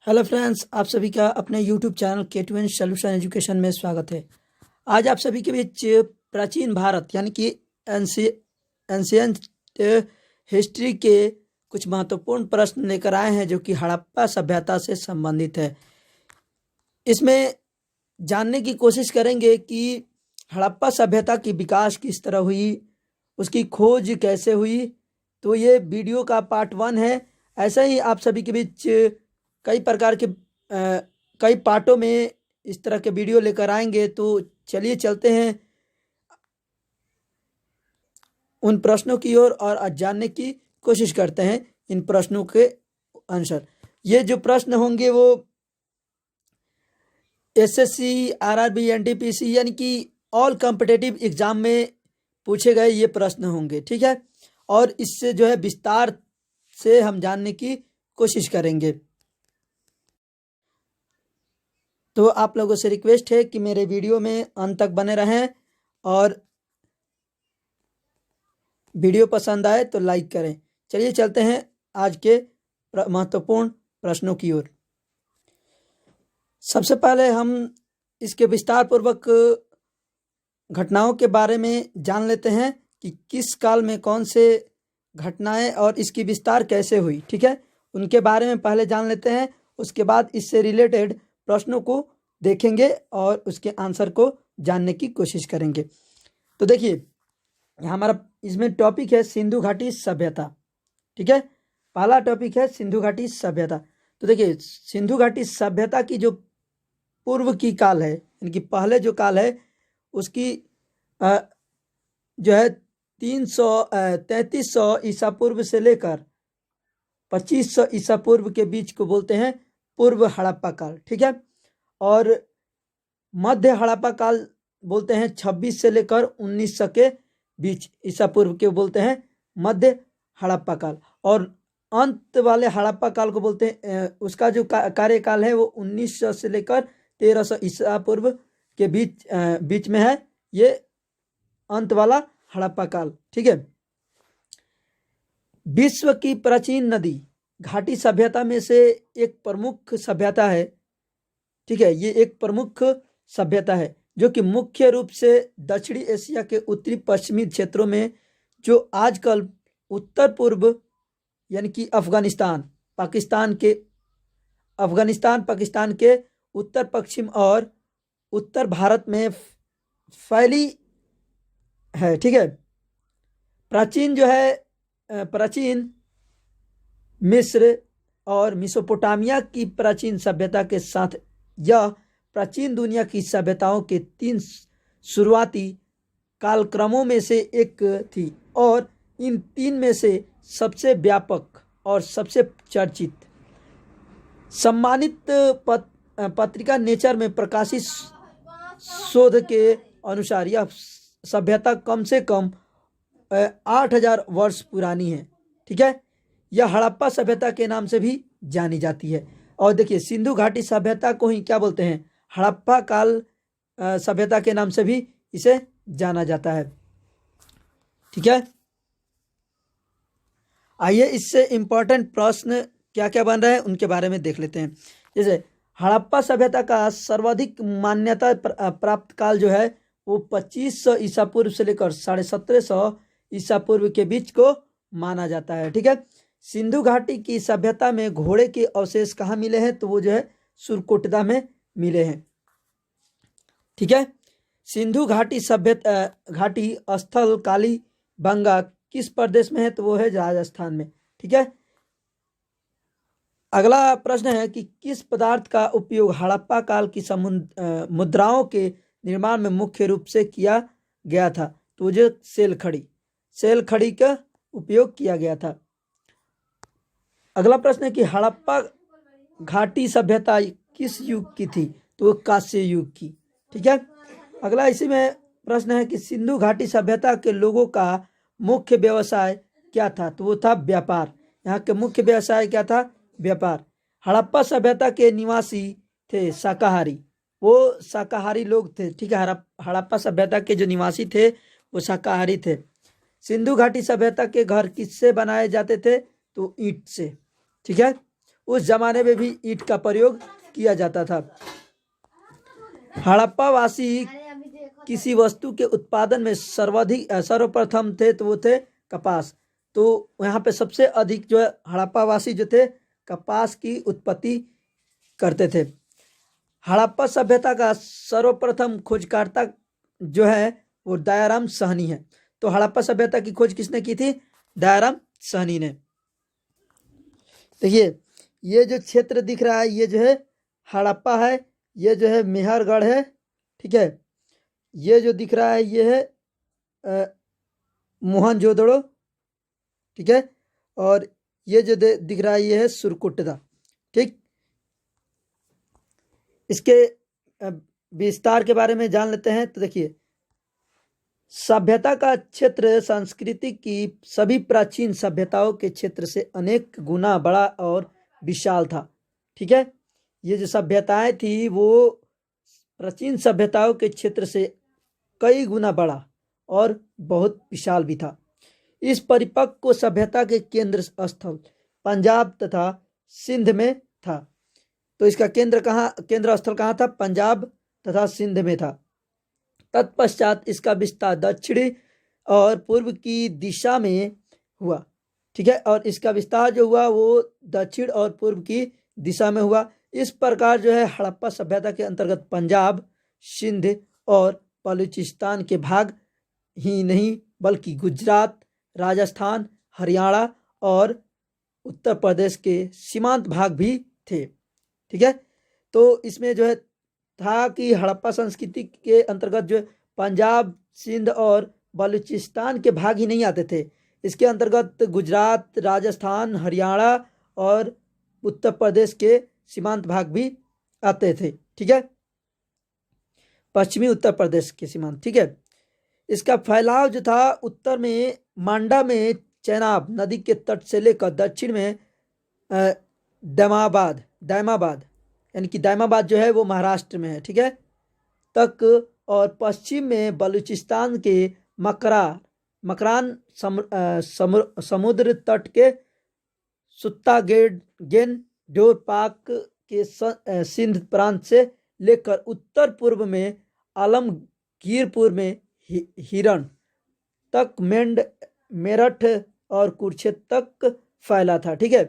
Hello friends, आप सभी का अपने YouTube channel K2N solution education में स्वागत है। आज आप सभी के बीच प्राचीन भारत यानी कि एंशियंट हिस्ट्री के कुछ महत्वपूर्ण प्रश्न लेकर आए हैं जो कि हड़प्पा सभ्यता से संबंधित है। इसमें जानने की कोशिश करेंगे कि हड़प्पा सभ्यता की विकास किस तरह हुई, उसकी खोज कैसे हुई। तो ये वीडियो का पार्ट 1 है। ऐसा ही आप सभी के बीच कई प्रकार के कई पार्टों में इस तरह के वीडियो लेकर आएंगे। तो चलिए चलते हैं उन प्रश्नों की ओर और जानने की कोशिश करते हैं इन प्रश्नों के आंसर। ये जो प्रश्न होंगे वो एसएससी, आरआरबी, एनटीपीसी यानी कि ऑल कॉम्पिटिटिव एग्जाम में पूछे गए ये प्रश्न होंगे, ठीक है। और इससे जो है विस्तार से हम जानने की कोशिश करेंगे। तो आप लोगों से रिक्वेस्ट है कि मेरे वीडियो में अंत तक बने रहें और वीडियो पसंद आए तो लाइक करें। चलिए चलते हैं आज के महत्वपूर्ण प्रश्नों की ओर। सबसे पहले हम इसके विस्तार पूर्वक घटनाओं के बारे में जान लेते हैं कि किस काल में कौन से घटनाएं और इसकी विस्तार कैसे हुई, ठीक है। उनके बारे में पहले जान लेते हैं, उसके बाद इससे रिलेटेड प्रश्नों को देखेंगे और उसके आंसर को जानने की कोशिश करेंगे। तो देखिए, हमारा इसमें टॉपिक है सिंधु घाटी सभ्यता, ठीक है। पहला टॉपिक है सिंधु घाटी सभ्यता। तो देखिए, सिंधु घाटी सभ्यता की जो पूर्व की काल है, इनकी पहले जो काल है उसकी जो है 3300 ईसा पूर्व से लेकर 2500 ईसा पूर्व के बीच को बोलते हैं पूर्व हड़प्पा काल, ठीक है। और मध्य हड़प्पा काल बोलते हैं 26 से लेकर 1900 के बीच ईसा पूर्व के बोलते हैं मध्य हड़प्पा काल। और अंत वाले हड़प्पा काल को बोलते हैं, उसका जो कार्यकाल है वो 1900 से लेकर 1300 ईसा पूर्व के बीच में है, ये अंत वाला हड़प्पा काल, ठीक है। विश्व की प्राचीन नदी घाटी सभ्यता में से एक प्रमुख सभ्यता है, ठीक है। ये एक प्रमुख सभ्यता है जो कि मुख्य रूप से दक्षिणी एशिया के उत्तरी पश्चिमी क्षेत्रों में, जो आजकल उत्तर पूर्व यानी कि अफगानिस्तान पाकिस्तान के उत्तर पश्चिम और उत्तर भारत में फैली है, ठीक है। प्राचीन मिस्र और मेसोपोटामिया की प्राचीन सभ्यता के साथ यह प्राचीन दुनिया की सभ्यताओं के 3 शुरुआती कालक्रमों में से एक थी और इन 3 में से सबसे व्यापक और सबसे चर्चित सम्मानित पत्रिका नेचर में प्रकाशित शोध के अनुसार यह सभ्यता कम से कम 8000 वर्ष पुरानी है, ठीक है। यह हड़प्पा सभ्यता के नाम से भी जानी जाती है। और देखिए, सिंधु घाटी सभ्यता को ही क्या बोलते हैं, हड़प्पा काल सभ्यता के नाम से भी इसे जाना जाता है, ठीक है। आइए इससे इंपॉर्टेंट प्रश्न क्या क्या बन रहे हैं उनके बारे में देख लेते हैं। जैसे हड़प्पा सभ्यता का सर्वाधिक मान्यता प्राप्त काल जो है वो 2500 ईसा पूर्व से लेकर 1750 ईसा पूर्व के बीच को माना जाता है, ठीक है। सिंधु घाटी की सभ्यता में घोड़े के अवशेष कहाँ मिले हैं, तो वो जो है सुरकोटदा में मिले हैं, ठीक है। सिंधु घाटी घाटी स्थल कालीबंगा किस प्रदेश में है, तो वो है राजस्थान में, ठीक है। अगला प्रश्न है कि किस पदार्थ का उपयोग हड़प्पा काल की मुद्राओं के निर्माण में मुख्य रूप से किया गया था, तो वो जो सेल खड़ी का उपयोग किया गया था। अगला प्रश्न है कि हड़प्पा घाटी सभ्यता किस युग की थी, तो वो कांस्य युग की, ठीक है। अगला इसी में प्रश्न है कि सिंधु घाटी सभ्यता के लोगों का मुख्य व्यवसाय क्या था, तो वो था व्यापार। यहाँ के मुख्य व्यवसाय क्या था, व्यापार। हड़प्पा सभ्यता के निवासी थे शाकाहारी, वो शाकाहारी लोग थे, ठीक है। हड़प्पा सभ्यता के जो निवासी थे वो शाकाहारी थे। सिंधु घाटी सभ्यता के घर किससे बनाए जाते थे, तो ईंट से, ठीक है। उस जमाने में भी ईंट का प्रयोग किया जाता था। हड़प्पा वासी किसी वस्तु के उत्पादन में सर्वप्रथम थे तो वो थे कपास। तो यहाँ पे सबसे अधिक जो है हड़प्पा वासी जो थे कपास की उत्पत्ति करते थे। हड़प्पा सभ्यता का सर्वप्रथम खोजकर्ता जो है वो दयाराम साहनी है। तो हड़प्पा सभ्यता की खोज किसने की थी? दयाराम साहनी ने। देखिए ये जो क्षेत्र दिख रहा है ये जो है हड़प्पा है, ये जो है मेहरगढ़ है, ठीक है। ये जो दिख रहा है ये है मोहनजोदड़ो, ठीक है। और ये जो दिख रहा है ये है सुरकुट्टा, ठीक। इसके विस्तार के बारे में जान लेते हैं। तो देखिए सभ्यता का क्षेत्र संस्कृति की सभी प्राचीन सभ्यताओं के क्षेत्र से अनेक गुना बड़ा और विशाल था, ठीक है। ये जो सभ्यताएं थी वो प्राचीन सभ्यताओं के क्षेत्र से कई गुना बड़ा और बहुत विशाल भी था। इस परिपक्व सभ्यता के केंद्र स्थल पंजाब तथा सिंध में था। तो इसका केंद्र स्थल कहाँ था? पंजाब तथा सिंध में था। तत्पश्चात इसका विस्तार दक्षिणी और पूर्व की दिशा में हुआ, ठीक है। और इसका विस्तार जो हुआ वो दक्षिण और पूर्व की दिशा में हुआ। इस प्रकार जो है हड़प्पा सभ्यता के अंतर्गत पंजाब, सिंध और बलूचिस्तान के भाग ही नहीं बल्कि गुजरात, राजस्थान, हरियाणा और उत्तर प्रदेश के सीमांत भाग भी थे, ठीक है। तो इसमें जो है था कि हड़प्पा संस्कृति के अंतर्गत जो पंजाब, सिंध और बलूचिस्तान के भाग ही नहीं आते थे। इसके अंतर्गत गुजरात, राजस्थान, हरियाणा और उत्तर प्रदेश के सीमांत भाग भी आते थे, ठीक है। पश्चिमी उत्तर प्रदेश के सीमांत, ठीक है। इसका फैलाव जो था उत्तर में मांडा में चेनाब नदी के तट से लेकर दक्षिण में दायमाबाद यानी कि दायमाबाद जो है वो महाराष्ट्र में है, ठीक है, तक, और पश्चिम में बलूचिस्तान के मकरान समुद्र तट के सुत्तागेन डोर पाक के सिंध प्रांत से लेकर उत्तर पूर्व में आलमगीरपुर में हिरण तक, मेरठ और कुरुक्षेत्र तक फैला था, ठीक है।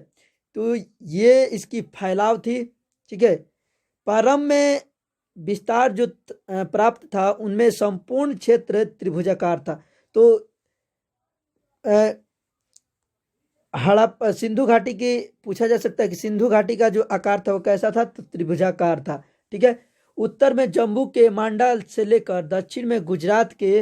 तो ये इसकी फैलाव थी, ठीक है। प्रारंभ में विस्तार जो प्राप्त था उनमें संपूर्ण क्षेत्र त्रिभुजाकार था। तो हड़प्पा सिंधु घाटी की पूछा जा सकता है कि सिंधु घाटी का जो आकार था वो कैसा था? तो त्रिभुजाकार था, ठीक है। उत्तर में जम्मू के मांडा से लेकर दक्षिण में गुजरात के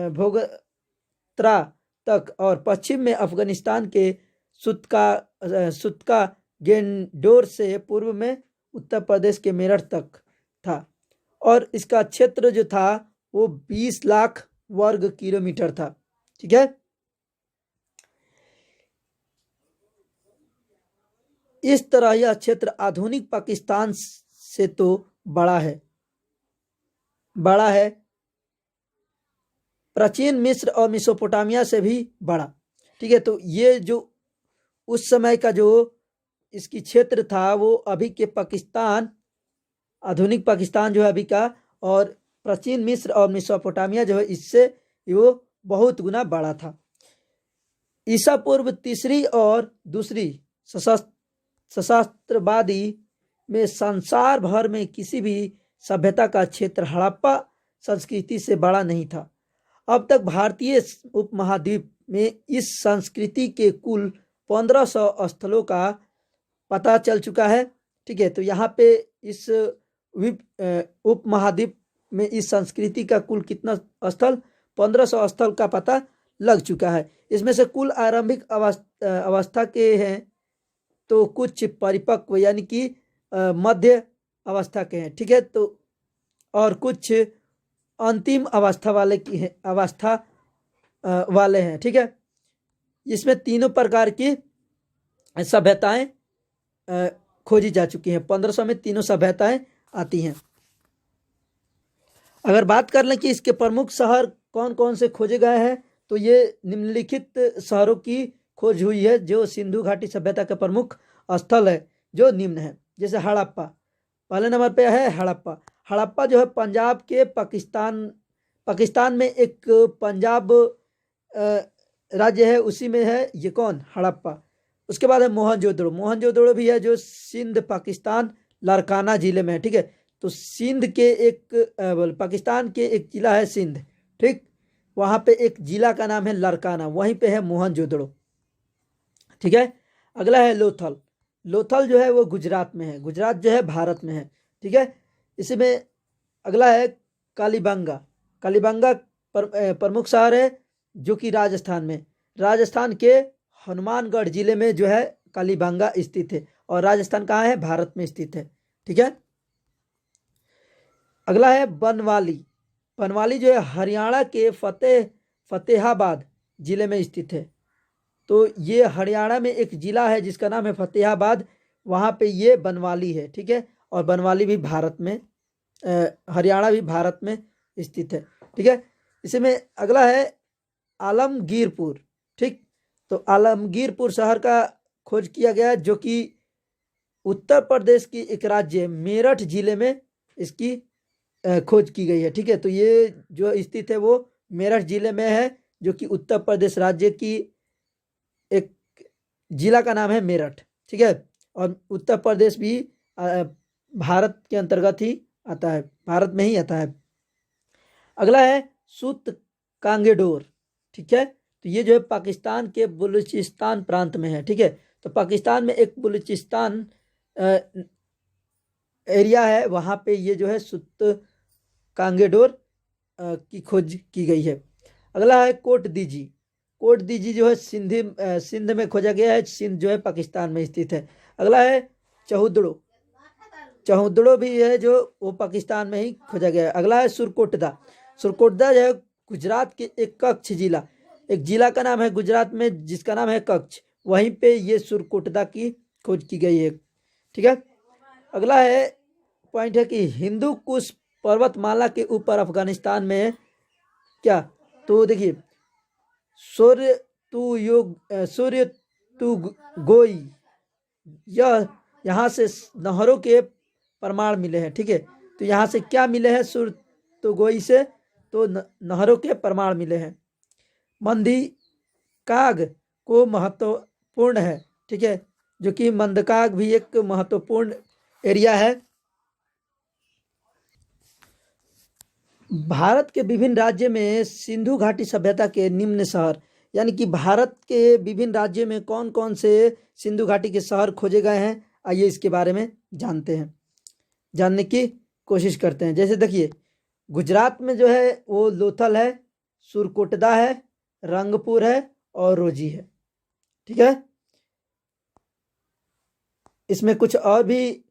भोगत्रा तक और पश्चिम में अफगानिस्तान के सुतका गेंडोर से पूर्व में उत्तर प्रदेश के मेरठ तक था। और इसका क्षेत्र जो था वो 20 लाख वर्ग किलोमीटर था, ठीक है। इस तरह यह क्षेत्र आधुनिक पाकिस्तान से तो बड़ा है, प्राचीन मिस्र और मेसोपोटामिया से भी बड़ा, ठीक है। तो ये जो उस समय का जो इसकी क्षेत्र था वो अभी के पाकिस्तान, आधुनिक पाकिस्तान जो है अभी का, और प्राचीन मिस्र और मेसोपोटामिया जो है इससे वो बहुत गुना बड़ा था। ईसा पूर्व तीसरी और दूसरी सहस्त्राब्दी में संसार भर में किसी भी सभ्यता का क्षेत्र हड़प्पा संस्कृति से बड़ा नहीं था। अब तक भारतीय उपमहाद्वीप में इस संस्कृति के कुल 1500 स्थलों का पता चल चुका है, ठीक है। तो यहाँ पे इस उपमहाद्वीप में इस संस्कृति का कुल कितना स्थल? 1500 स्थल का पता लग चुका है। इसमें से कुल आरंभिक अवस्था के हैं तो कुछ परिपक्व यानी कि मध्य अवस्था के हैं, ठीक है। तो और कुछ अंतिम अवस्था वाले हैं, ठीक है। इसमें तीनों प्रकार की सभ्यताएं खोजी जा चुकी हैं। 1500 में तीनों सभ्यताएं आती हैं। अगर बात कर लें कि इसके प्रमुख शहर कौन कौन से खोजे गए हैं तो ये निम्नलिखित शहरों की खोज हुई है जो सिंधु घाटी सभ्यता के प्रमुख स्थल है जो निम्न है। जैसे हड़प्पा, पहले नंबर पे है हड़प्पा। हड़प्पा जो है पंजाब के पाकिस्तान में एक पंजाब राज्य है, उसी में है ये कौन, हड़प्पा। उसके बाद है मोहनजोदड़ो। मोहनजोदड़ो भी है जो सिंध पाकिस्तान लारकाना जिले में है, ठीक है। तो सिंध के एक पाकिस्तान के एक जिला है सिंध, ठीक, वहाँ पे एक जिला का नाम है लारकाना, वहीं पे है मोहनजोदड़ो, ठीक है। अगला है लोथल। लोथल जो है वो गुजरात में है, गुजरात जो है भारत में है, ठीक है। इसमें अगला है कालीबंगा। कालीबंगा प्रमुख शहर है जो कि राजस्थान के हनुमानगढ़ जिले में जो है कालीबंगा स्थित है, और राजस्थान कहाँ है, भारत में स्थित है, ठीक है। अगला है बनवाली। बनवाली जो है हरियाणा के फतेहाबाद जिले में स्थित है। तो ये हरियाणा में एक जिला है जिसका नाम है फतेहाबाद, वहाँ पे ये बनवाली है, ठीक है। और बनवाली भी भारत में, हरियाणा भी भारत में स्थित है, ठीक है। इसमें अगला है आलमगीरपुर, ठीक। तो आलमगीरपुर शहर का खोज किया गया जो कि उत्तर प्रदेश की एक राज्य मेरठ जिले में इसकी खोज की गई है, ठीक है। तो ये जो स्थित है वो मेरठ जिले में है जो कि उत्तर प्रदेश राज्य की एक जिला का नाम है मेरठ, ठीक है। और उत्तर प्रदेश भी भारत के अंतर्गत ही आता है, भारत में ही आता है। अगला है सुत कांगेडोर, ठीक है। तो ये जो है पाकिस्तान के बलूचिस्तान प्रांत में है, ठीक है। तो पाकिस्तान में एक बलूचिस्तान एरिया है, वहाँ पे ये जो है सुत कांगेडोर की खोज की गई है। अगला है कोट दीजी। कोट दीजी जो है सिंध में खोजा गया है, सिंध जो है पाकिस्तान में स्थित है। अगला है चहुदड़ो। चहुदड़ो भी है जो वो पाकिस्तान में ही खोजा गया है। अगला है सुरकोटदा। सुरकोटदा जो है गुजरात के एक कच्छ जिला, एक जिला का नाम है गुजरात में जिसका नाम है कच्छ, वहीं पे ये सुरकोटदा की खोज की गई है, ठीक है। अगला है पॉइंट है कि हिंदू कुश पर्वतमाला के ऊपर अफगानिस्तान में है क्या। तो देखिए सूर्य तू गोई, यह यहाँ से नहरों के प्रमाण मिले हैं, ठीक है। तो यहाँ से क्या मिले हैं, सूर्य तो गोई से तो नहरों के प्रमाण मिले हैं। मंदकाग को महत्वपूर्ण है, ठीक है, जो कि मंदकाग भी एक महत्वपूर्ण एरिया है। भारत के विभिन्न राज्य में सिंधु घाटी सभ्यता के निम्न शहर, यानी कि भारत के विभिन्न राज्यों में कौन कौन से सिंधु घाटी के शहर खोजे गए हैं, आइए इसके बारे में जानने की कोशिश करते हैं। जैसे देखिए गुजरात में जो है वो लोथल है, सुरकोटदा है, रंगपुर है और रोजी है, ठीक है। इसमें कुछ और भी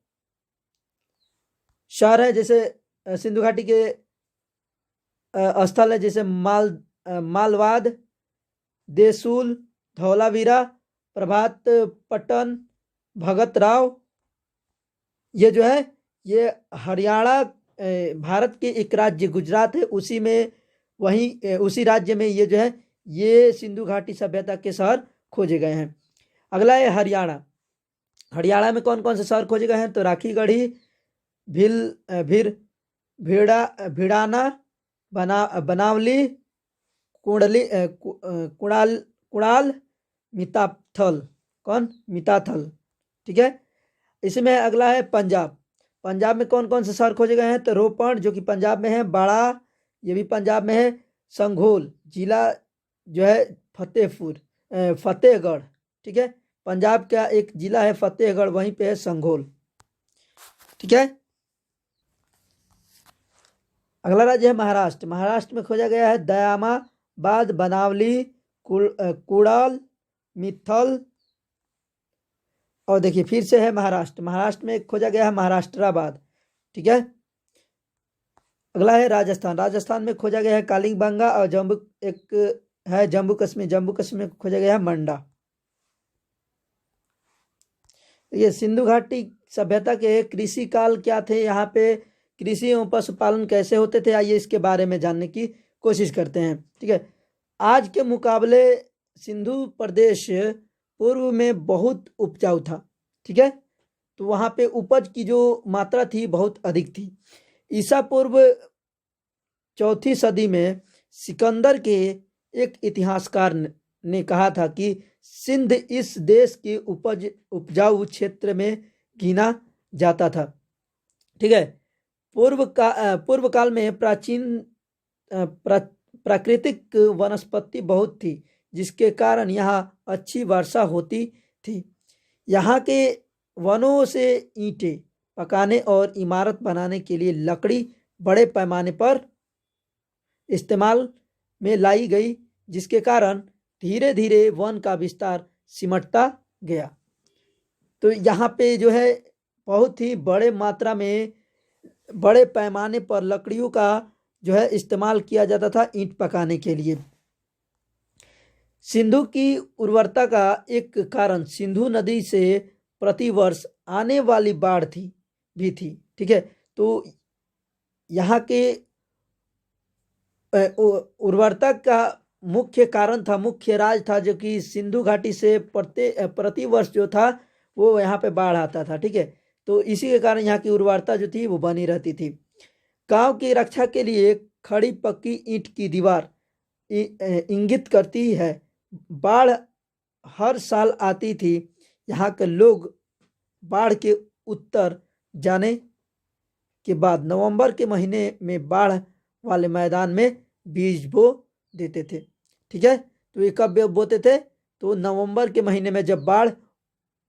शहर है जैसे सिंधु घाटी के स्थल है, जैसे मालवाद, देसूल, धौलावीरा, प्रभात पट्टन, भगत राव। ये जो है ये हरियाणा भारत के एक राज्य गुजरात है, उसी में उसी राज्य में ये जो है ये सिंधु घाटी सभ्यता के शहर खोजे गए हैं। अगला है हरियाणा। हरियाणा में कौन कौन से शहर खोजे गए हैं, तो राखीगढ़ी, भिड़ाना, बनावली, कुणाल, मिताथल, ठीक है। इसमें अगला है पंजाब। पंजाब में कौन कौन से शहर खोजे गए हैं, तो रोपड़ जो कि पंजाब में है, बाड़ा ये भी पंजाब में है, संघोल जिला जो है फतेहगढ़, ठीक है। पंजाब का एक जिला है फतेहगढ़, वहीं पे है संघोल, ठीक है। अगला राज्य है महाराष्ट्र। महाराष्ट्र में खोजा गया है दयामाबाद, बनावली, कुड़ाल, मित्थल। और देखिए फिर से है महाराष्ट्र। महाराष्ट्र में खोजा गया है महाराष्ट्राबाद, ठीक है। अगला है राजस्थान। राजस्थान में खोजा गया है कालीबंगा और जम्मू कश्मीर में खोजा गया है मंडा। ये सिंधु घाटी सभ्यता के कृषि काल क्या थे, यहाँ पे कृषि एवं पशुपालन कैसे होते थे, आइए इसके बारे में जानने की कोशिश करते हैं, ठीक है। आज के मुकाबले सिंधु प्रदेश पूर्व में बहुत उपजाऊ था, ठीक है। तो वहाँ पे उपज की जो मात्रा थी बहुत अधिक थी। ईसा पूर्व 4वीं सदी में सिकंदर के एक इतिहासकार ने कहा था कि सिंध इस देश के उपजाऊ क्षेत्र में गिना जाता था, ठीक है। पूर्व काल में प्राकृतिक वनस्पति बहुत थी, जिसके कारण यहाँ अच्छी वर्षा होती थी। यहाँ के वनों से ईंटें पकाने और इमारत बनाने के लिए लकड़ी बड़े पैमाने पर इस्तेमाल में लाई गई, जिसके कारण धीरे धीरे वन का विस्तार सिमटता गया। तो यहाँ पे जो है बहुत ही बड़े मात्रा में बड़े पैमाने पर लकड़ियों का जो है इस्तेमाल किया जाता था ईंट पकाने के लिए। सिंधु की उर्वरता का एक कारण सिंधु नदी से प्रतिवर्ष आने वाली बाढ़ भी थी, ठीक है। तो यहाँ के उर्वरता का मुख्य कारण था, मुख्य राज था, जो कि सिंधु घाटी से प्रतिवर्ष जो था वो यहाँ पे बाढ़ आता था, ठीक है। तो इसी के कारण यहाँ की उर्वरता जो थी वो बनी रहती थी। गांव की रक्षा के लिए खड़ी पक्की ईंट की दीवार इंगित करती है। बाढ़ हर साल आती थी। यहाँ के लोग बाढ़ के उत्तर जाने के बाद नवंबर के महीने में बाढ़ वाले मैदान में बीज बो देते थे, ठीक है। तो ये कब बोते थे? तो नवंबर के महीने में जब बाढ़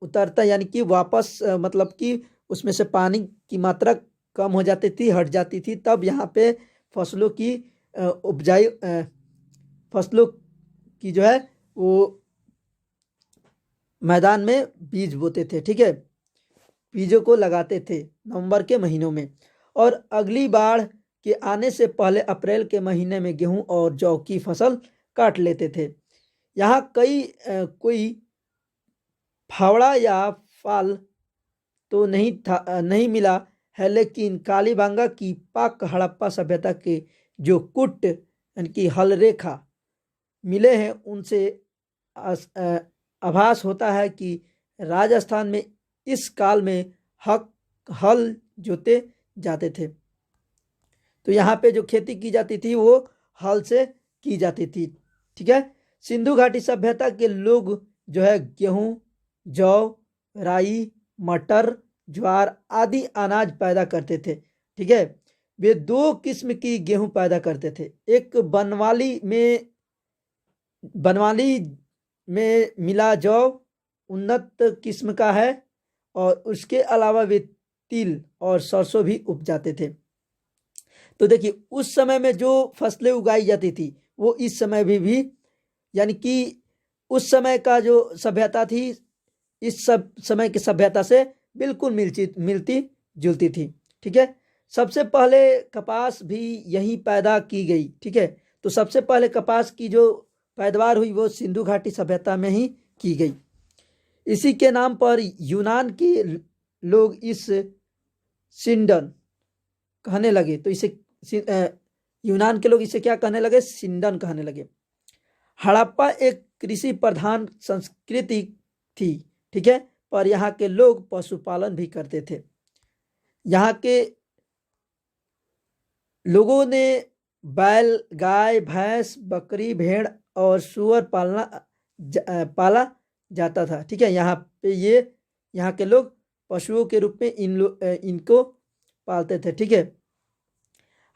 उतरता, यानी कि वापस मतलब कि उसमें से पानी की मात्रा कम हो जाती थी, हट जाती थी, तब यहाँ पे फसलों की उपजाई फसलों की जो है वो मैदान में बीज बोते थे, ठीक है। बीजों को लगाते थे नवंबर के महीनों में, और अगली बाढ़ के आने से पहले अप्रैल के महीने में गेहूं और जौ की फसल काट लेते थे। यहाँ कोई फावड़ा या फाल तो नहीं मिला है, लेकिन कालीबांगा की पाक हड़प्पा सभ्यता के जो कुट यानी कि हल रेखा मिले हैं, उनसे आभास होता है कि राजस्थान में इस काल में हल जोते जाते थे। तो यहाँ पे जो खेती की जाती थी वो हल से की जाती थी, ठीक है। सिंधु घाटी सभ्यता के लोग जो है गेहूं, जौ, राई, मटर, ज्वार आदि अनाज पैदा करते थे, ठीक है। वे दो किस्म की गेहूं पैदा करते थे। एक बनवाली में मिला जौ उन्नत किस्म का है, और उसके अलावा वे तिल और सरसों भी उपजाते थे। तो देखिए, उस समय में जो फसलें उगाई जाती थी वो इस समय भी यानी कि उस समय का जो सभ्यता थी इस सब समय की सभ्यता से बिल्कुल मिलती जुलती थी, ठीक है। सबसे पहले कपास भी यहीं पैदा की गई, ठीक है। तो सबसे पहले कपास की जो पैदावार हुई वो सिंधु घाटी सभ्यता में ही की गई। इसी के नाम पर यूनान के लोग इस सिंडन कहने लगे। तो इसे यूनान के लोग इसे क्या कहने लगे? सिंडन कहने लगे। हड़प्पा एक कृषि प्रधान संस्कृति थी, ठीक है, पर यहाँ के लोग पशुपालन भी करते थे। यहाँ के लोगों ने बैल, गाय, भैंस, बकरी, भेड़ और सूअर पाला जाता था, ठीक है। यहाँ के लोग पशुओं के रूप में इनको पालते थे, ठीक है।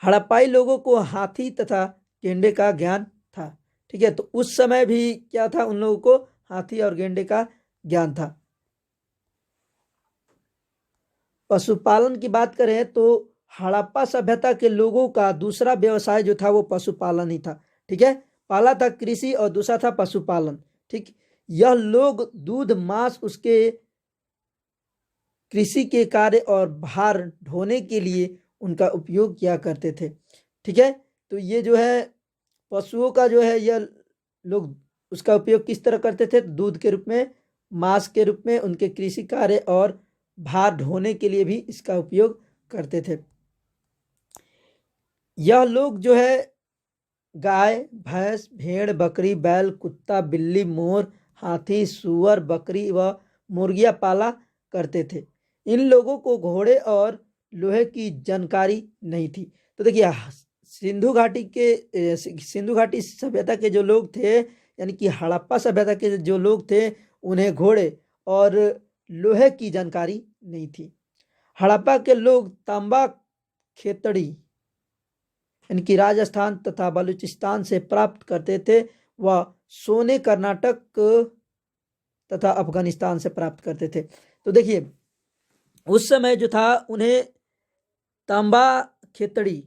हड़प्पाई लोगों को हाथी तथा गेंडे का ज्ञान था, ठीक है। तो उस समय भी क्या था? उन लोगों को हाथी और गेंडे का ज्ञान था। पशुपालन की बात करें तो हड़प्पा सभ्यता के लोगों का दूसरा व्यवसाय जो था वो पशुपालन ही था, ठीक है। पहला था कृषि और दूसरा था पशुपालन, ठीक। यह लोग दूध, मांस, उसके कृषि के कार्य और भार ढोने के लिए उनका उपयोग किया करते थे, ठीक है। तो ये जो है पशुओं का जो है यह लोग उसका उपयोग किस तरह करते थे? दूध के रूप में, मांस के रूप में, उनके कृषि कार्य और भार ढोने के लिए भी इसका उपयोग करते थे। यह लोग जो है गाय, भैंस, भेड़, बकरी, बैल, कुत्ता, बिल्ली, मोर, हाथी, सूअर, बकरी व मुर्गियां पाला करते थे। इन लोगों को घोड़े और लोहे की जानकारी नहीं थी। तो देखिए, सिंधु घाटी सभ्यता के जो लोग थे, यानी कि हड़प्पा सभ्यता के जो लोग थे, उन्हें घोड़े और लोहे की जानकारी नहीं थी। हड़प्पा के लोग तांबा खेतड़ी यानी कि राजस्थान तथा बलूचिस्तान से प्राप्त करते थे व सोने कर्नाटक तथा अफगानिस्तान से प्राप्त करते थे। तो देखिए, उस समय जो था उन्हें तांबा खेतड़ी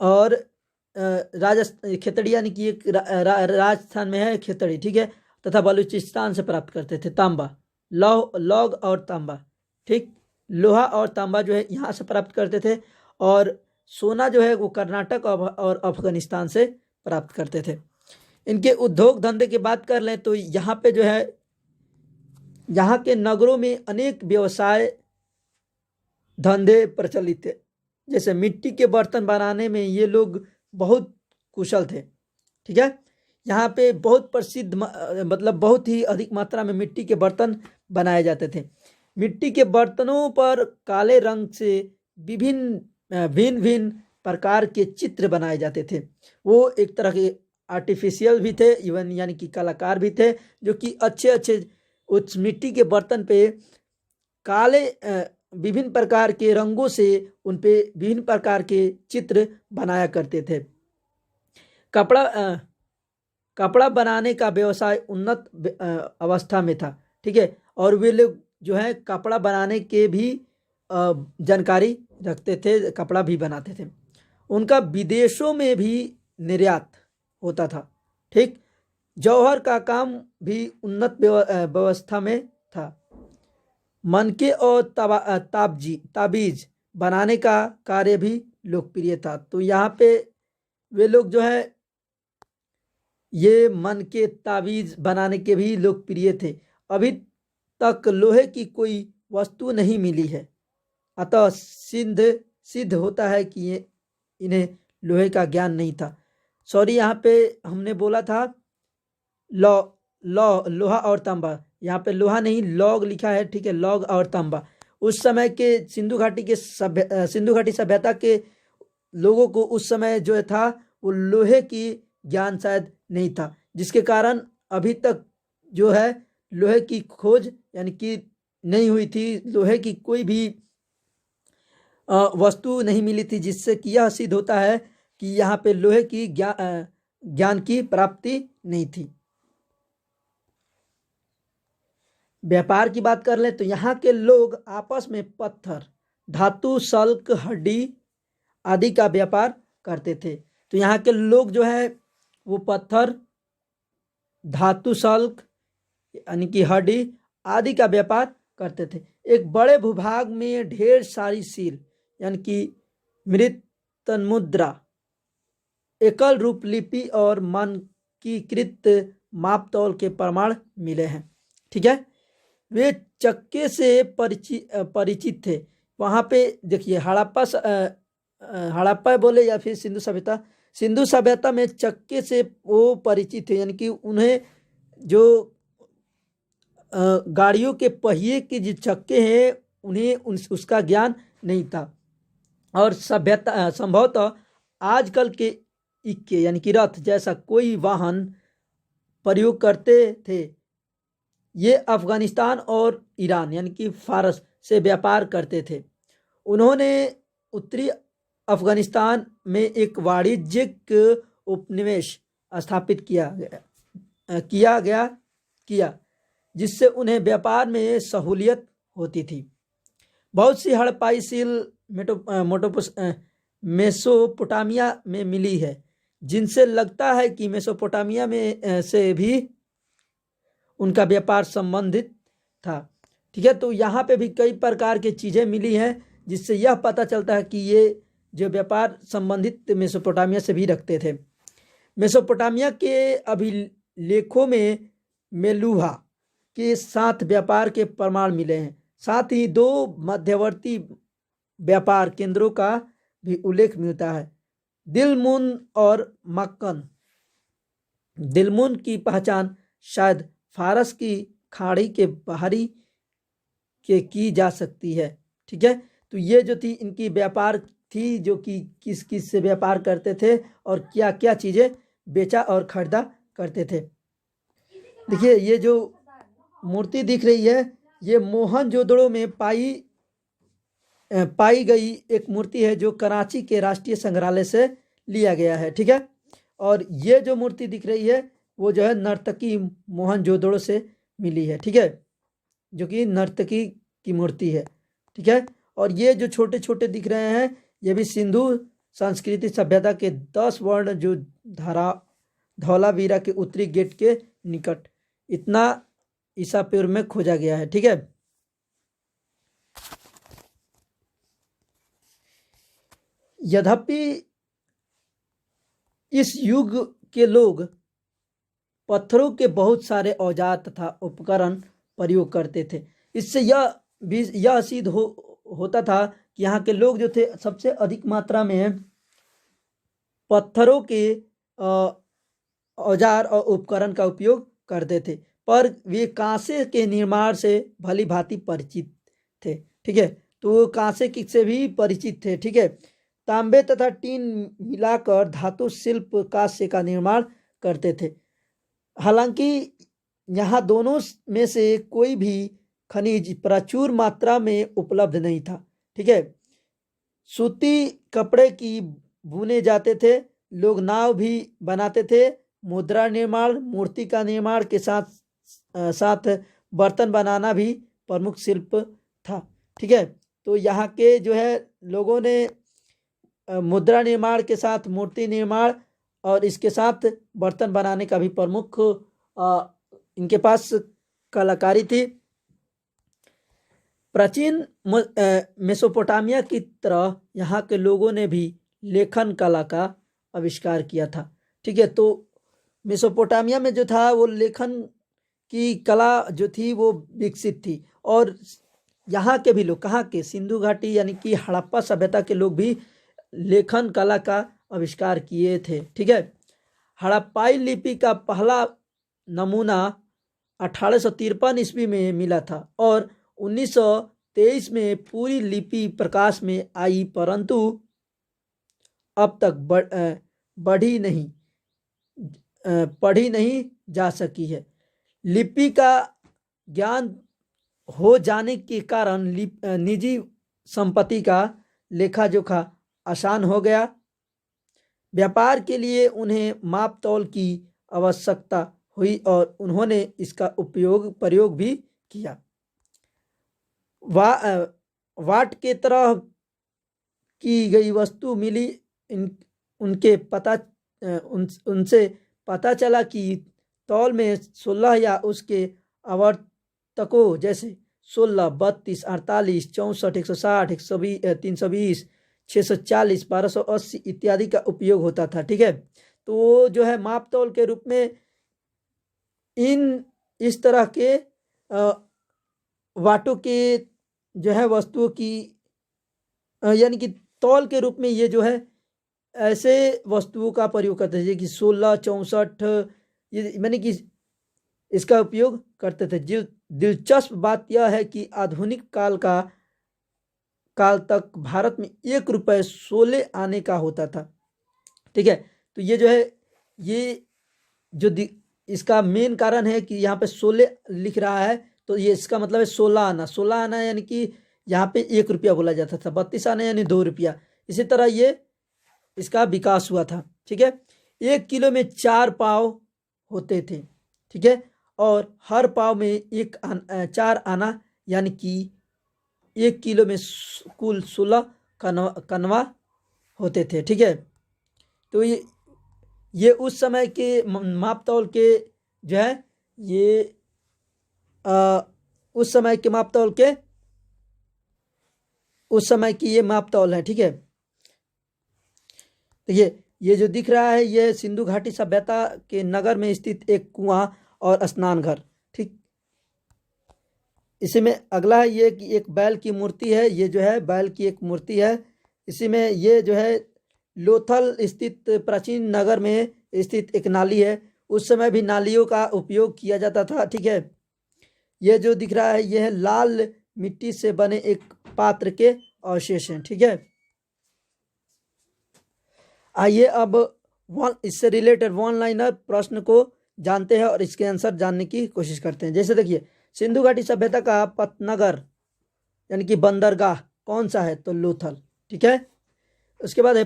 और राजस्थान खेतड़ी यानी कि एक राजस्थान में है खेतड़ी, ठीक है, तथा बलूचिस्तान से प्राप्त करते थे तांबा, लौग और तांबा, ठीक, लोहा और तांबा जो है यहाँ से प्राप्त करते थे, और सोना जो है वो कर्नाटक और अफगानिस्तान से प्राप्त करते थे। इनके उद्योग धंधे की बात कर लें तो यहाँ पे जो है, यहाँ के नगरों में अनेक व्यवसाय धंधे प्रचलित थे। जैसे मिट्टी के बर्तन बनाने में ये लोग बहुत कुशल थे, ठीक है। यहाँ पे बहुत प्रसिद्ध मतलब बहुत ही अधिक मात्रा में मिट्टी के बर्तन बनाए जाते थे। मिट्टी के बर्तनों पर काले रंग से भिन्न भिन्न प्रकार के चित्र बनाए जाते थे। वो एक तरह के आर्टिफिशियल भी थे, इवन यानी कि कलाकार भी थे, जो कि अच्छे अच्छे उस मिट्टी के बर्तन पे काले विभिन्न प्रकार के रंगों से उन पे विभिन्न प्रकार के चित्र बनाया करते थे। कपड़ा बनाने का व्यवसाय उन्नत अवस्था में था, ठीक है, और वे लोग जो है कपड़ा बनाने के भी जानकारी रखते थे, कपड़ा भी बनाते थे। उनका विदेशों में भी निर्यात होता था, ठीक। जौहर का काम भी उन्नत व्यवस्था में था। मनके और ताबीज बनाने का कार्य भी लोकप्रिय था। तो यहाँ पे वे लोग जो है ये मनके ताबीज बनाने के भी लोकप्रिय थे। अभी तक लोहे की कोई वस्तु नहीं मिली है, अतः सिद्ध होता है कि ये इन्हें लोहे का ज्ञान नहीं था। सॉरी, यहाँ पे हमने बोला था लोहा और तांबा, यहाँ पे लोहा नहीं लौग लिखा है, ठीक है, लौग और तांबा। उस समय के सिंधु घाटी सभ्यता के लोगों को उस समय जो था वो लोहे की ज्ञान शायद नहीं था, जिसके कारण अभी तक जो है लोहे की खोज यानी कि नहीं हुई थी, लोहे की कोई भी वस्तु नहीं मिली थी, जिससे कि यह सिद्ध होता है कि यहाँ पे लोहे की ज्ञान की प्राप्ति नहीं थी। व्यापार की बात कर ले तो यहाँ के लोग आपस में पत्थर, धातु, शल्क, हड्डी आदि का व्यापार करते थे। तो यहाँ के लोग जो है वो पत्थर, धातु, शल्क यानी कि हड्डी आदि का व्यापार करते थे। एक बड़े भूभाग में ढेर सारी सील यानी कि मृत मुद्रा, एकल रूप लिपि और मानकीकृत मापतौल के प्रमाण मिले हैं, ठीक है। वे चक्के से परिचित थे। वहाँ पे देखिए हड़प्पा बोले या फिर सिंधु सभ्यता में चक्के से वो परिचित थे, यानी कि उन्हें जो गाड़ियों के पहिए के जो चक्के हैं उन्हें उसका ज्ञान नहीं था। और सभ्यता संभवतः आजकल के इक्के यानी कि रथ जैसा कोई वाहन प्रयोग करते थे। ये अफगानिस्तान और ईरान यानी कि फारस से व्यापार करते थे। उन्होंने उत्तरी अफगानिस्तान में एक वाणिज्यिक उपनिवेश स्थापित किया जिससे उन्हें व्यापार में सहूलियत होती थी। बहुत सी हड़प्पाई सील मेसोपोटामिया में मिली है, जिनसे लगता है कि मेसोपोटामिया में से भी उनका व्यापार संबंधित था, ठीक है। तो यहाँ पे भी कई प्रकार की चीज़ें मिली हैं, जिससे यह पता चलता है कि ये जो व्यापार संबंधित मेसोपोटामिया से भी रखते थे। मेसोपोटामिया के अभिलेखों में मेलुहा के साथ व्यापार के प्रमाण मिले हैं। साथ ही दो मध्यवर्ती व्यापार केंद्रों का भी उल्लेख मिलता है। दिलमुन और मक्कन। दिलमुन की पहचान शायद फारस की खाड़ी के बाहरी के की जा सकती है। ठीक है, तो ये जो थी इनकी व्यापार थी, जो कि किस किस से व्यापार करते थे और क्या क्या चीज़ें बेचा और खरीदा करते थे। देखिए ये जो मूर्ति दिख रही है ये मोहनजोदड़ो में पाई गई एक मूर्ति है, जो कराची के राष्ट्रीय संग्रहालय से लिया गया है। ठीक है, और ये जो मूर्ति दिख रही है वो जो है नर्तकी मोहनजोदड़ो से मिली है। ठीक है, जो कि नर्तकी की मूर्ति है। ठीक है, और ये जो छोटे छोटे दिख रहे हैं ये भी सिंधु संस्कृति सभ्यता के 10 वर्ण जो धौलावीरा के उत्तरी गेट के निकट इतना ईसापुर में खोजा गया है। ठीक है, यद्यपि इस युग के लोग पत्थरों के बहुत सारे औजार तथा उपकरण प्रयोग करते थे। इससे यह सिद्ध होता था कि यहाँ के लोग जो थे सबसे अधिक मात्रा में पत्थरों के औजार और उपकरण का उपयोग करते थे, पर वे कांसे के निर्माण से भली भांति परिचित थे। ठीक है, तो वो कांसे से भी परिचित थे। ठीक है, तांबे तथा टीन मिलाकर धातु शिल्प कांस्य का निर्माण करते थे। हालांकि यहाँ दोनों में से कोई भी खनिज प्रचुर मात्रा में उपलब्ध नहीं था। ठीक है, सूती कपड़े की बुने जाते थे, लोग नाव भी बनाते थे, मुद्रा निर्माण, मूर्ति का निर्माण के साथ साथ बर्तन बनाना भी प्रमुख शिल्प था। ठीक है, तो यहाँ के जो है लोगों ने मुद्रा निर्माण के साथ मूर्ति निर्माण और इसके साथ बर्तन बनाने का भी प्रमुख इनके पास कलाकारी थी। प्राचीन मेसोपोटामिया की तरह यहाँ के लोगों ने भी लेखन कला का आविष्कार किया था। ठीक है, तो मेसोपोटामिया में जो था वो लेखन की कला जो थी वो विकसित थी, और यहाँ के भी लोग, कहाँ के, सिंधु घाटी यानी कि हड़प्पा सभ्यता के लोग भी लेखन कला का आविष्कार किए थे। ठीक है, हड़प्पाई लिपि का पहला नमूना 1853 ईस्वी में मिला था और 1923 में पूरी लिपि प्रकाश में आई, परंतु अब तक पढ़ी नहीं जा सकी है। लिपि का ज्ञान हो जाने के कारण निजी संपत्ति का लेखा जोखा आसान हो गया। व्यापार के लिए उन्हें माप तौल की आवश्यकता हुई और उन्होंने इसका प्रयोग भी किया। वाट के तरह की गई वस्तु मिली। उनसे पता चला कि तौल में 16 या उसके आवर्तकों जैसे 16, 32, 48, 64, 160, 320, 640, 1280 इत्यादि का उपयोग होता था। ठीक है, तो जो है माप तौल के रूप में इस तरह के वाटों के जो है वस्तुओं की यानी कि तौल के रूप में ये जो है ऐसे वस्तुओं का प्रयोग करते थे कि 16, 64 ये यानी कि इसका उपयोग करते थे। जो दिलचस्प बात यह है कि आधुनिक काल तक भारत में 1 रुपये 16 आने का होता था। ठीक है, तो ये जो है ये जो इसका मेन कारण है कि यहाँ पे 16 लिख रहा है, तो ये इसका मतलब है 16 आना। 16 आना यानी कि यहाँ पे 1 रुपया बोला जाता था, 32 आना यानी 2 रुपया। इसी तरह ये इसका विकास हुआ था। ठीक है, 1 किलो में 4 पाव होते थे। ठीक है, और हर पाव में 4 आना यानी कि 1 किलो में कुल 16 कनवा होते थे। ठीक है, तो ये उस समय के माप तौल के जो है ये उस समय की ये माप तौल है। ठीक है, तो ये जो दिख रहा है ये सिंधु घाटी सभ्यता के नगर में स्थित एक कुआं और स्नान घर। ठीक, इसी में अगला है ये कि एक बैल की मूर्ति है। ये जो है बैल की एक मूर्ति है। इसी में ये जो है लोथल स्थित प्राचीन नगर में स्थित एक नाली है। उस समय भी नालियों का उपयोग किया जाता था। ठीक है, यह जो दिख रहा है यह लाल मिट्टी से बने एक पात्र के अवशेष हैं। ठीक है, आइए अब इससे रिलेटेड वन लाइनर प्रश्न को जानते हैं और इसके आंसर जानने की कोशिश करते हैं। जैसे देखिए, सिंधु घाटी सभ्यता का पतनगर यानी कि बंदरगाह कौन सा है? तो लोथल। ठीक है, उसके बाद है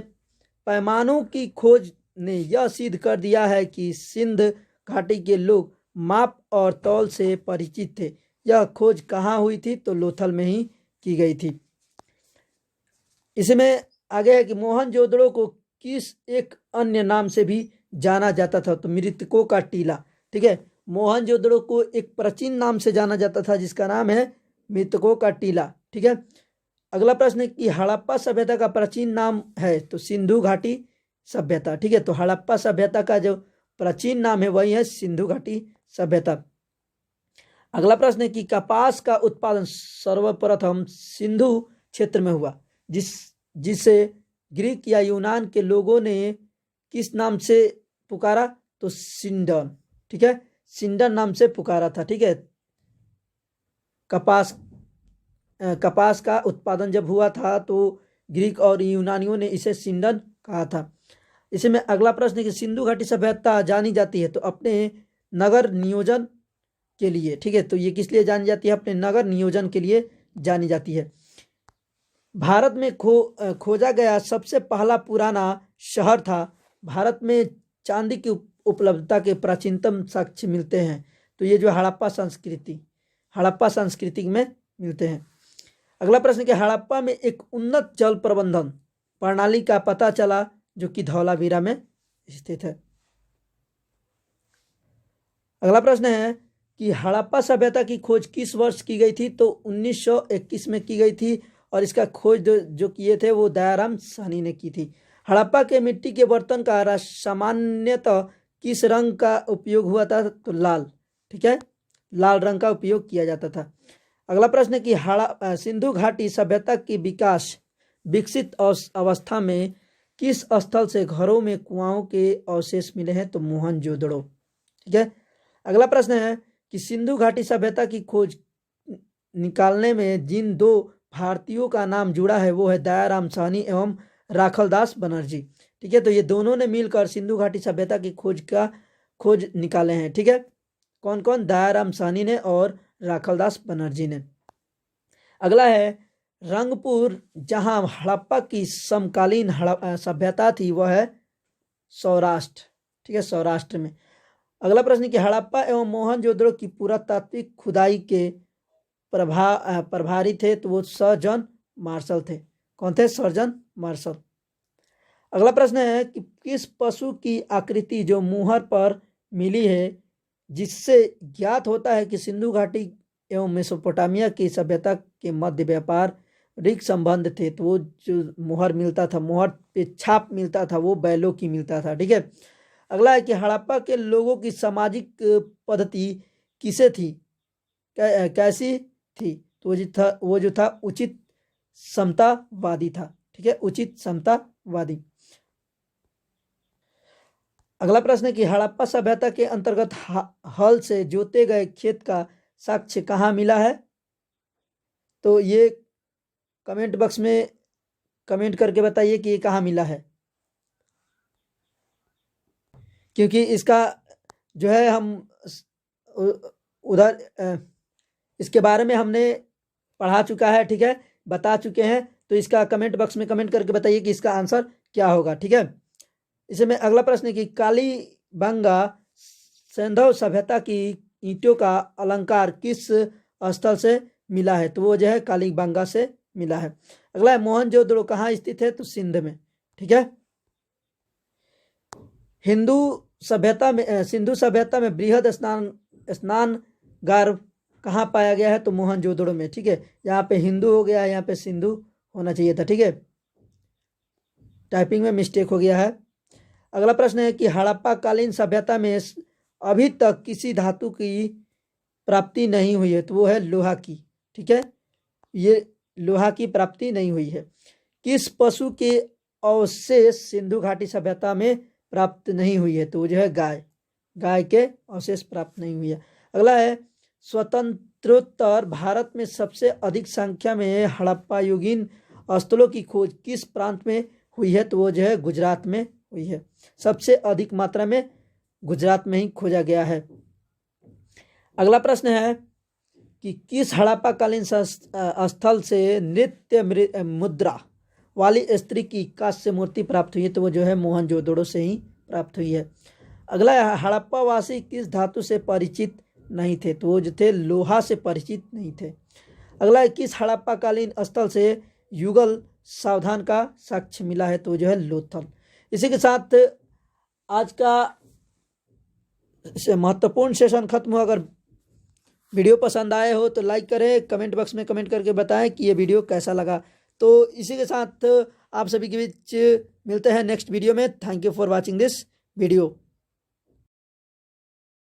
पैमानों की खोज ने यह सिद्ध कर दिया है कि सिंध घाटी के लोग माप और तौल से परिचित थे। यह खोज कहाँ हुई थी? तो लोथल में ही की गई थी। इसमें आगे है कि मोहनजोदड़ो को किस एक अन्य नाम से भी जाना जाता था? तो मृतकों का टीला। ठीक है, मोहनजोदड़ो को एक प्राचीन नाम से जाना जाता था जिसका नाम है मृतकों का टीला। ठीक है, अगला प्रश्न है कि हड़प्पा सभ्यता का प्राचीन नाम है? तो सिंधु घाटी सभ्यता। ठीक है, तो हड़प्पा सभ्यता का जो प्राचीन नाम है वही है सिंधु घाटी सभ्यता। अगला प्रश्न है कि कपास का उत्पादन सर्वप्रथम सिंधु क्षेत्र में हुआ, जिसे ग्रीक या यूनान के लोगों ने किस नाम से पुकारा? तो सिंडन। ठीक है, सिंडन नाम से पुकारा था। ठीक है, कपास का उत्पादन जब हुआ था तो ग्रीक और यूनानियों ने इसे सिंडन कहा था। इसमें अगला प्रश्न है कि सिंधु घाटी सभ्यता जानी जाती है? तो अपने नगर नियोजन के लिए। ठीक है, तो ये किस लिए जानी जाती है? अपने नगर नियोजन के लिए जानी जाती है। भारत में खोजा गया सबसे पहला पुराना शहर था। भारत में चांदी की उपलब्धता के प्राचीनतम साक्ष्य मिलते हैं। तो ये जो हड़प्पा संस्कृति में मिलते हैं। अगला प्रश्न कि हड़प्पा में एक उन्नत जल प्रबंधन प्रणाली का पता चला जो कि धौलावीरा में स्थित है। अगला प्रश्न है कि हड़प्पा सभ्यता की खोज किस वर्ष की गई थी? तो 1921 में की गई थी और इसका खोज जो किए थे वो दयाराम साहनी ने की थी। हड़प्पा के मिट्टी के बर्तन का सामान्यतः किस रंग का उपयोग हुआ था? तो लाल। ठीक है, लाल रंग का उपयोग किया जाता था। अगला प्रश्न है कि सिंधु घाटी सभ्यता की विकसित अवस्था में किस स्थल से घरों में कुआओं के अवशेष मिले हैं? तो मोहनजोदड़ो। ठीक है, अगला प्रश्न है कि सिंधु घाटी सभ्यता की खोज निकालने में जिन दो भारतीयों का नाम जुड़ा है वो है दयाराम साहनी एवं राखलदास बनर्जी। ठीक है, तो ये दोनों ने मिलकर सिंधु घाटी सभ्यता की खोज निकाले हैं। ठीक है, कौन कौन? दयाराम साहनी ने और राखलदास बनर्जी ने। अगला है रंगपुर, जहां हड़प्पा की समकालीन सभ्यता थी वह है सौराष्ट्र। ठीक है, सौराष्ट्र में। अगला प्रश्न कि हड़प्पा एवं मोहनजोदड़ो की पुरातात्विक खुदाई के प्रभारी थे? तो वो सर जॉन मार्शल थे। कौन थे? Sir John Marshall. अगला प्रश्न है कि किस पशु की आकृति जो मुहर पर मिली है जिससे ज्ञात होता है कि सिंधु घाटी एवं मेसोपोटामिया की सभ्यता के मध्य व्यापारिक संबंध थे? तो वो जो मुहर मिलता था, मुहर पे छाप मिलता था, वो बैलों की मिलता था। ठीक है, अगला है कि हड़प्पा के लोगों की सामाजिक पद्धति किसे थी, कैसी थी? तो वो जो था उचित समतावादी था। ठीक है, उचित समतावादी। अगला प्रश्न है कि हड़प्पा सभ्यता के अंतर्गत हल से जोते गए खेत का साक्ष्य कहाँ मिला है? तो ये कमेंट बॉक्स में कमेंट करके बताइए कि ये कहाँ मिला है, क्योंकि इसका जो है हम उधर इसके बारे में हमने पढ़ा चुका है। ठीक है, बता चुके हैं। तो इसका कमेंट बॉक्स में कमेंट करके बताइए कि इसका आंसर क्या होगा। ठीक है, इसमें अगला प्रश्न है कि कालीबंगा सैंधव सभ्यता की ईंटों का अलंकार किस स्थल से मिला है? तो वो जो है कालीबंगा से मिला है। अगला है मोहनजोदड़ो कहाँ स्थित है? तो सिंध में। ठीक है, सिंधु सभ्यता में बृहद स्नानगार कहाँ पाया गया है? तो मोहनजोदड़ो में। ठीक है, यहाँ पे हिंदू हो गया, यहाँ पे सिंधु होना चाहिए था। ठीक है, टाइपिंग में मिस्टेक हो गया है। अगला प्रश्न है कि हड़प्पा कालीन सभ्यता में अभी तक किसी धातु की प्राप्ति नहीं हुई है? तो वो है लोहा की। ठीक है, ये लोहा की प्राप्ति नहीं हुई है। किस पशु के अवशेष सिंधु घाटी सभ्यता में प्राप्त नहीं हुई है। तो जो है गाय के अवशेष प्राप्त नहीं हुई है। अगला है स्वतंत्रोत्तर भारत में सबसे अधिक संख्या में हड़प्पा युगीन स्थलों की खोज किस प्रांत में हुई है। तो वो जो है गुजरात में हुई है। सबसे अधिक मात्रा में गुजरात में ही खोजा गया है। अगला प्रश्न है कि किस हड़प्पाकालीन स्थल से नृत्य मुद्रा वाली स्त्री की कांस्य मूर्ति प्राप्त हुई है। तो वो जो है मोहनजोदड़ो से ही प्राप्त हुई है। अगला है हड़प्पावासी किस धातु से परिचित नहीं थे। तो वो जो थे लोहा से परिचित नहीं थे। अगला है किस हड़प्पाकालीन स्थल से युगल सावधान का साक्ष्य मिला है। तो जो है लोथल। इसी के साथ आज का महत्वपूर्ण सेशन खत्म हुआ। अगर वीडियो पसंद आए हो तो लाइक करें, कमेंट बॉक्स में कमेंट करके बताएं कि ये वीडियो कैसा लगा। तो इसी के साथ आप सभी के बीच मिलते हैं नेक्स्ट वीडियो में। Thank you for watching this video.